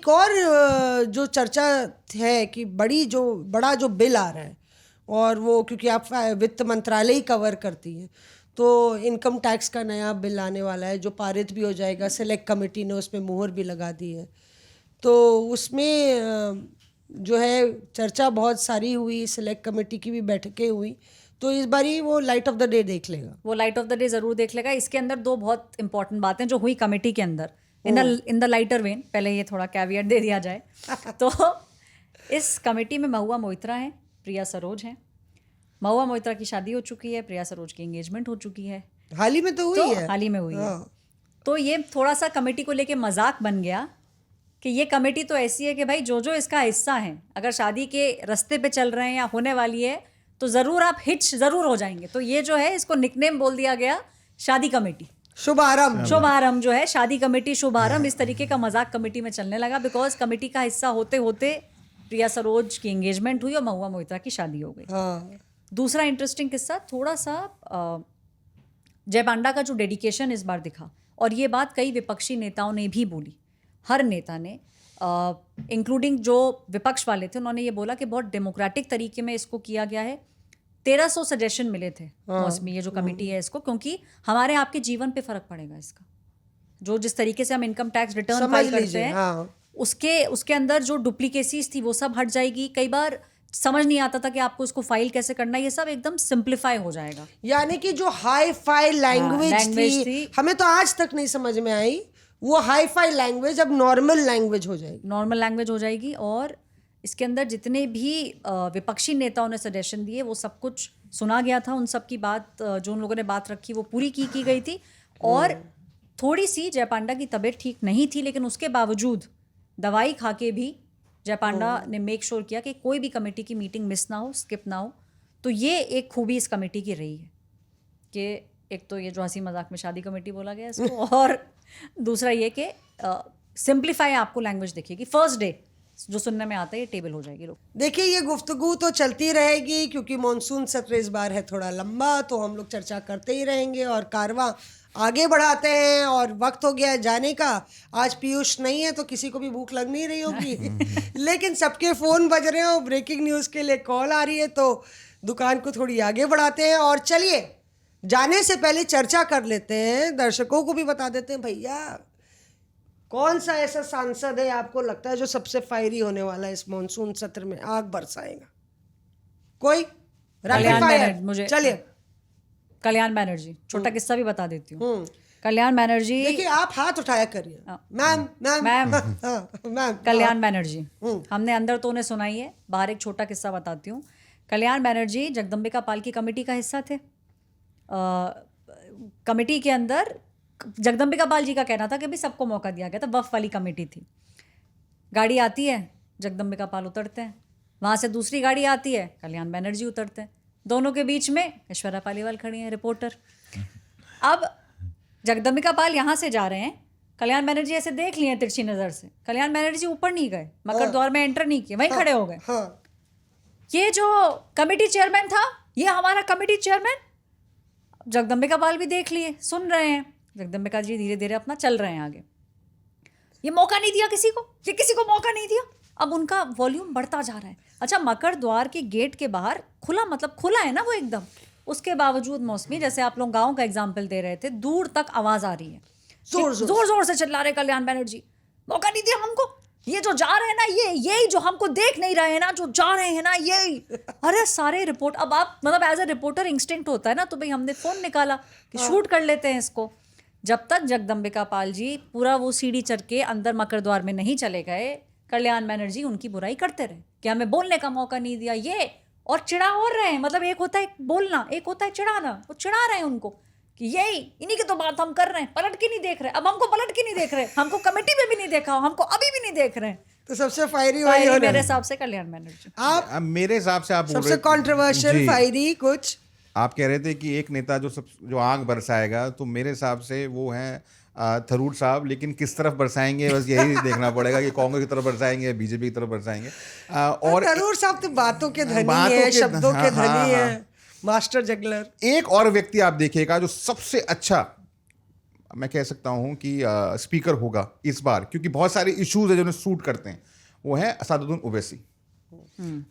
एक और जो चर्चा है कि बड़ा जो बिल आ रहा है, और वो क्योंकि आप वित्त मंत्रालय ही कवर करती है, तो इनकम टैक्स का नया बिल आने वाला है जो पारित भी हो जाएगा। सेलेक्ट कमेटी ने उसमें मुहर भी लगा दी है। तो उसमें जो है चर्चा बहुत सारी हुई, सेलेक्ट कमेटी की भी बैठकें हुई, तो इस बारी वो लाइट ऑफ द डे देख लेगा। वो लाइट ऑफ द डे जरूर देख लेगा। इसके अंदर दो बहुत इंपॉर्टेंट बातें जो हुई कमेटी के अंदर इन द लाइटर वेन, पहले ये थोड़ा कैवियट दे दिया जाए तो इस कमेटी में महुआ मोइत्रा हैं, प्रिया सरोज हैं। महुआ मोइत्रा की शादी हो चुकी है, प्रिया सरोज की एंगेजमेंट हो चुकी है, हाल ही में तो हुई है। हाल ही में हुई है। तो ये थोड़ा सा कमेटी को लेके मजाक बन गया कि ये कमेटी तो ऐसी है कि भाई जो जो इसका हिस्सा है अगर शादी के रास्ते पे चल रहे हैं या होने वाली है तो ज़रूर आप हिच ज़रूर हो जाएंगे। तो ये जो है इसको निकनेम बोल दिया गया शादी कमेटी, शुभारंभ जो है शादी कमेटी शुभारंभ, इस तरीके का मजाक कमेटी में चलने लगा बिकॉज कमेटी का हिस्सा होते होते प्रिया सरोज की एंगेजमेंट हुई और महुआ मोइत्रा की शादी हो गई। दूसरा इंटरेस्टिंग किस्सा, थोड़ा सा जय पांडा का जो डेडिकेशन इस बार दिखा, और ये बात कई विपक्षी नेताओं ने भी बोली। हर नेता ने इंक्लूडिंग जो विपक्ष वाले थे उन्होंने ये बोला कि बहुत डेमोक्रेटिक तरीके में इसको किया गया है। 1300 सजेशन मिले थे मौसमी, ये जो कमेटी है इसको, क्योंकि हमारे आपके जीवन पे फर्क पड़ेगा इसका। जो जिस तरीके से हम इनकम टैक्स रिटर्न फाइल करते हैं उसके अंदर जो डुप्लीकेसीज थी वो सब हट जाएगी। कई बार समझ नहीं आता था कि आपको इसको फाइल कैसे करना है, ये सब एकदम सिंप्लीफाई हो जाएगा। यानी कि जो हाई फाई लैंग्वेज थी हमें तो आज तक नहीं समझ में आई, वो हाई फाई लैंग्वेज अब नॉर्मल लैंग्वेज हो जाएगी। और इसके अंदर जितने भी विपक्षी नेताओं ने सजेशन दिए वो सब कुछ सुना गया था, उन सब की बात जो उन लोगों ने बात रखी वो पूरी की गई थी। और थोड़ी सी जय पांडा की तबीयत ठीक नहीं थी, लेकिन उसके बावजूद दवाई खा के भी जय पांडा ने मेक श्योर किया कि कोई भी कमेटी की मीटिंग मिस ना हो, स्किप ना हो। तो ये एक खूबी इस कमेटी की रही है कि एक तो ये जो हंसी मजाक में शादी कमेटी बोला गया इसको, और दूसरा ये कि सिंप्लीफाई आपको लैंग्वेज दिखेगी। फर्स्ट डे जो सुनने में आता है ये टेबल हो जाएगी। लोग देखिए ये गुफ्तगू तो चलती रहेगी क्योंकि मॉनसून सत्र इस बार है थोड़ा लंबा, तो हम लोग चर्चा करते ही रहेंगे और कारवां आगे बढ़ाते हैं। और वक्त हो गया है जाने का। आज पीयूष नहीं है तो किसी को भी भूख लग नहीं रही होगी लेकिन सबके फ़ोन बज रहे हैं और ब्रेकिंग न्यूज़ के लिए कॉल आ रही है, तो दुकान को थोड़ी आगे बढ़ाते हैं। और चलिए जाने से पहले चर्चा कर लेते हैं, दर्शकों को भी बता देते हैं भैया कौन सा ऐसा सांसद है आपको लगता है जो सबसे फायरी होने वाला है इस मॉनसून सत्र में, आग बरसाएगा कोई? मुझे चलिए कल्याण बैनर्जी, छोटा किस्सा भी बता देती हूँ। कल्याण बैनर्जी, देखिए आप हाथ उठाया करिए। मैम कल्याण बैनर्जी, हमने अंदर तो उन्हें सुनाई है, बाहर एक छोटा किस्सा बताती हूँ। कल्याण बैनर्जी जगदम्बिका पाल की कमेटी का हिस्सा थे। कमेटी के अंदर जगदम्बिका पाल जी का कहना था कि भी सबको मौका दिया गया था, वफ वाली कमेटी थी। गाड़ी आती है, जगदम्बिका पाल उतरते हैं, वहाँ से दूसरी गाड़ी आती है, कल्याण बैनर्जी उतरते हैं, दोनों के बीच में ऐश्वर्या पालीवाल खड़ी हैं रिपोर्टर। अब जगदम्बिका पाल यहाँ से जा रहे हैं, कल्याण बैनर्जी ऐसे देख लिए तिरछी नज़र से, कल्याण बैनर्जी ऊपर नहीं गए, मकर द्वार में एंटर नहीं किए, वहीं खड़े हो गए। ये जो कमेटी चेयरमैन था, ये हमारा कमेटी चेयरमैन। जगदम्बिका पाल भी देख लिए, सुन रहे हैं, जगदम्बिका जी धीरे धीरे अपना चल रहे हैं आगे। ये मौका नहीं दिया किसी को, ये किसी को मौका नहीं दिया। अब उनका वॉल्यूम बढ़ता जा रहा है। अच्छा, मकर द्वार के गेट के बाहर खुला, मतलब खुला है ना वो एकदम, उसके बावजूद मौसमी, जैसे आप लोग गांव का एग्जाम्पल दे रहे थे, दूर तक आवाज आ रही है, जोर जोर से चिल्ला रहे कल्याण बैनर्जी, मौका नहीं दिया हमको, ये जो जा रहे हैं ना, ये जो हमको देख नहीं रहे हैं ना, जो जा रहे हैं ना, ये अरे सारे रिपोर्ट। अब आप मतलब एज ए रिपोर्टर इंस्टिंक्ट होता है ना, तो भाई हमने फोन निकाला कि शूट कर लेते हैं इसको। जब तक जगदम्बिका पाल जी पूरा वो सीढ़ी चढ़ के अंदर मकर द्वार में नहीं चले गए, कल्याण बैनर्जी उनकी बुराई करते रहे कि हमें बोलने का मौका नहीं दिया, ये और चिढ़ा और रहे हैं। मतलब एक होता है बोलना, एक होता है चिढ़ाना। वो चिढ़ा रहे हैं उनको कि यही इन्हीं की तो बात हम कर रहे हैं, पलट के नहीं देख रहे। अब हमको पलट के नहीं देख रहे, हमको कमेटी में भी नहीं देखा, हमको अभी भी नहीं देख रहे हैं। तो सबसे फायरी मेरे हिसाब से कल्याण बैनर्जी। आप मेरे हिसाब से आप सबसे कंट्रोवर्शियल फायरी कुछ आप कह रहे थे कि एक नेता जो आग बरसाएगा, तो मेरे हिसाब से वो हैं थरूर साहब। लेकिन किस तरफ बरसाएंगे बस यही देखना पड़ेगा कि कांग्रेस की तरफ बरसाएंगे या बीजेपी की तरफ बरसाएंगे। और थरूर साहब तो बातों के धनी है, शब्दों के धनी है, मास्टर जगलर। एक और व्यक्ति आप देखिएगा जो सबसे अच्छा मैं कह सकता हूँ कि स्पीकर होगा इस बार, क्योंकि बहुत सारे इश्यूज है जो सूट करते हैं, वो है असादुद्दीन ओवैसी।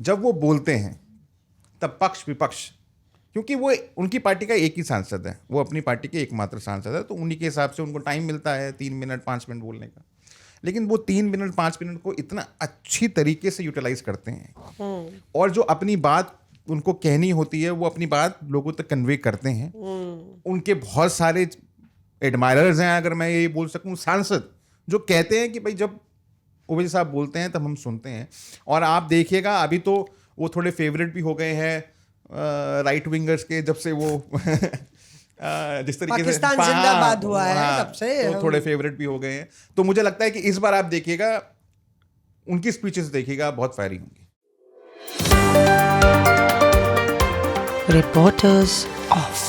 जब वो बोलते हैं तब पक्ष विपक्ष, क्योंकि वो उनकी पार्टी का एक ही सांसद है, वो अपनी पार्टी के एकमात्र सांसद है, तो उन्हीं के हिसाब से उनको टाइम मिलता है 3 मिनट 5 मिनट बोलने का, लेकिन वो 3 मिनट 5 मिनट को इतना अच्छी तरीके से यूटिलाइज करते हैं, और जो अपनी बात उनको कहनी होती है वो अपनी बात लोगों तक कन्वे करते हैं। उनके बहुत सारे एडमायरर्स हैं, अगर मैं ये बोल सकूं, सांसद, जो कहते हैं कि भाई जब ओवैसी साहब बोलते हैं तब हम सुनते हैं। और आप देखिएगा अभी तो वो थोड़े फेवरेट भी हो गए हैं राइट विंगर्स के, जब से वो जिस तरीके से पाकिस्तान जिंदाबाद हुआ है तब से तो थोड़े फेवरेट भी हो गए हैं। तो मुझे लगता है कि इस बार आप देखिएगा उनकी स्पीचेस देखिएगा, बहुत फायरिंग होंगी। Reporters Off.